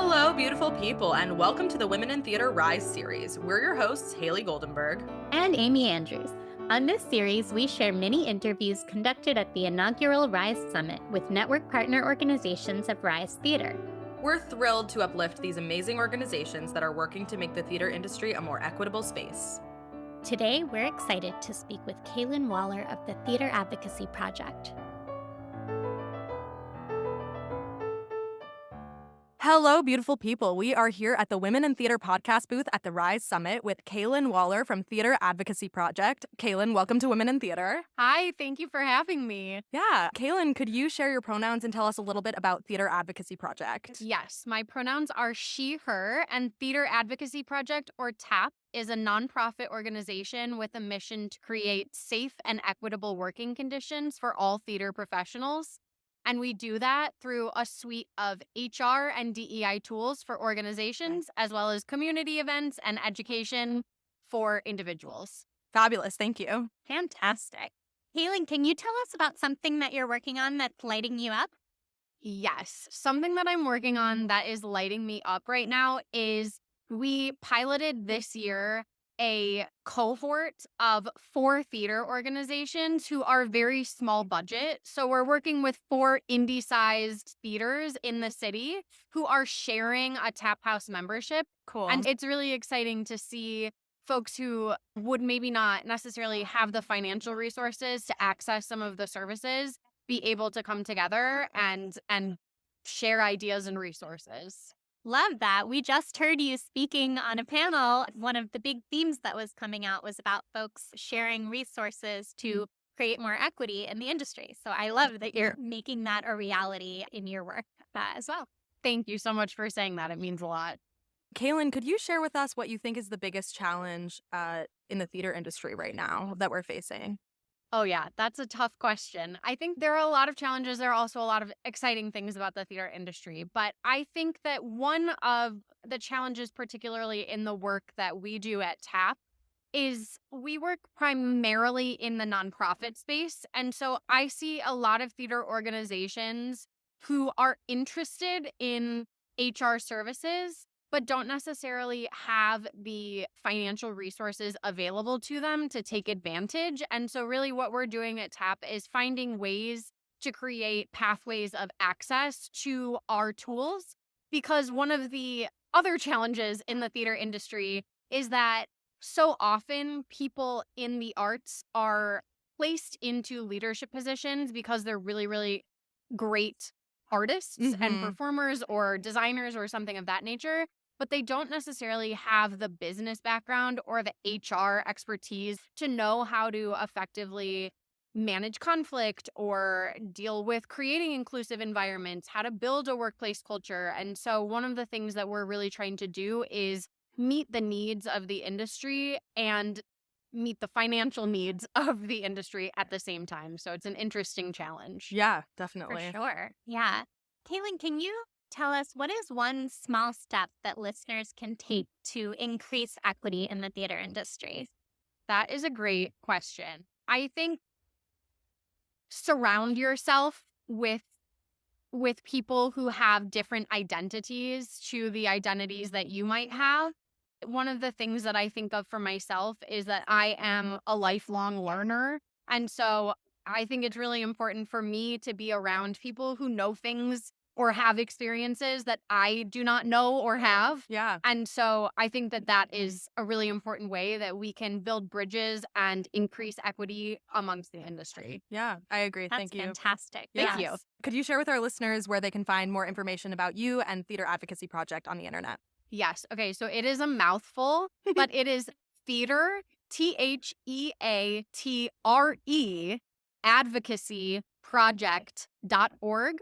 Hello, beautiful people, and welcome to the Women in Theater RISE series. We're your hosts, Hayley Goldenberg. And Amy Andrews. On this series, we share mini interviews conducted at the Inaugural RISE Summit with network partner organizations of RISE Theater. We're thrilled to uplift these amazing organizations that are working to make the theater industry a more equitable space. Today, we're excited to speak with Caylin Waller of the Theatre Advocacy Project. Hello, beautiful people. We are here at the Women in Theater podcast booth at the RISE Summit with Caylin Waller from Theatre Advocacy Project. Caylin, welcome to Women in Theater. Hi, thank you for having me. Yeah. Caylin, could you share your pronouns and tell us a little bit about Theatre Advocacy Project? Yes, my pronouns are she, her, and Theatre Advocacy Project, or TAP, is a nonprofit organization with a mission to create safe and equitable working conditions for all theater professionals. And we do that through a suite of HR and DEI tools for organizations, as well as community events and education for individuals. Fabulous. Thank you. Fantastic. Caylin, can you tell us about something that you're working on that's lighting you up? Yes, something that I'm working on that is lighting me up right now is we piloted this year a cohort of 4 theater organizations who are very small budget. So we're working with 4 indie-sized theaters in the city who are sharing a Tap House membership. Cool. And it's really exciting to see folks who would maybe not necessarily have the financial resources to access some of the services be able to come together and share ideas and resources. Love that. We just heard you speaking on a panel. One of the big themes that was coming out was about folks sharing resources to create more equity in the industry. So I love that you're making that a reality in your work as well. Thank you so much for saying that. It means a lot. Caylin, could you share with us what you think is the biggest challenge in the theater industry right now that we're facing? Oh, yeah, that's a tough question. I think there are a lot of challenges. There are also a lot of exciting things about the theater industry. But I think that one of the challenges, particularly in the work that we do at TAP, is we work primarily in the nonprofit space. And so I see a lot of theater organizations who are interested in HR services, but don't necessarily have the financial resources available to them to take advantage. And so really what we're doing at TAP is finding ways to create pathways of access to our tools, because one of the other challenges in the theater industry is that so often people in the arts are placed into leadership positions because they're really, really great artists and performers or designers or something of that nature, but they don't necessarily have the business background or the HR expertise to know how to effectively manage conflict or deal with creating inclusive environments, how to build a workplace culture. And so one of the things that we're really trying to do is meet the needs of the industry and meet the financial needs of the industry at the same time. So it's an interesting challenge. Yeah, definitely. For sure. Yeah. Caylin, can you tell us what is one small step that listeners can take to increase equity in the theater industry? That is a great question. I think surround yourself with people who have different identities to the identities that you might have. One of the things that I think of for myself is that I am a lifelong learner. And so I think it's really important for me to be around people who know things or have experiences that I do not know or have. Yeah. And so I think that that is a really important way that we can build bridges and increase equity amongst the industry. Yeah, I agree. That's Thank you. fantastic. Thank you. Could you share with our listeners where they can find more information about you and Theatre Advocacy Project on the internet? Yes. Okay. So it is a mouthful, but it is theater, THEATRE, advocacyproject.org.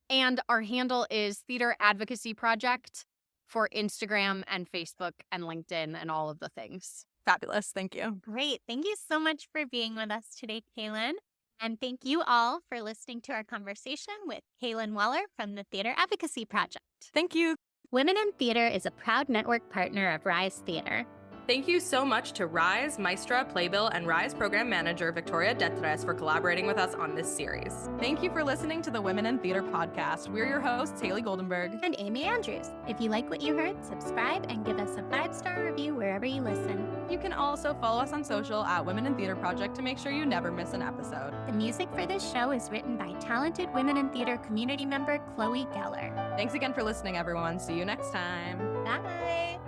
And our handle is Theater Advocacy Project for Instagram and Facebook and LinkedIn and all of the things. Fabulous. Thank you. Great. Thank you so much for being with us today, Caylin. And thank you all for listening to our conversation with Caylin Waller from the Theatre Advocacy Project. Thank you. Women in Theater is a proud network partner of RISE Theater. Thank you so much to RISE, Maestra, Playbill, and RISE Program Manager Victoria Detres for collaborating with us on this series. Thank you for listening to the Women in Theater podcast. We're your hosts, Hayley Goldenberg and Amy Andrews. If you like what you heard, subscribe and give us a 5-star review wherever you listen. You can also follow us on social at Women in Theater Project to make sure you never miss an episode. The music for this show is written by talented Women in Theater community member Chloe Geller. Thanks again for listening, everyone. See you next time. Bye.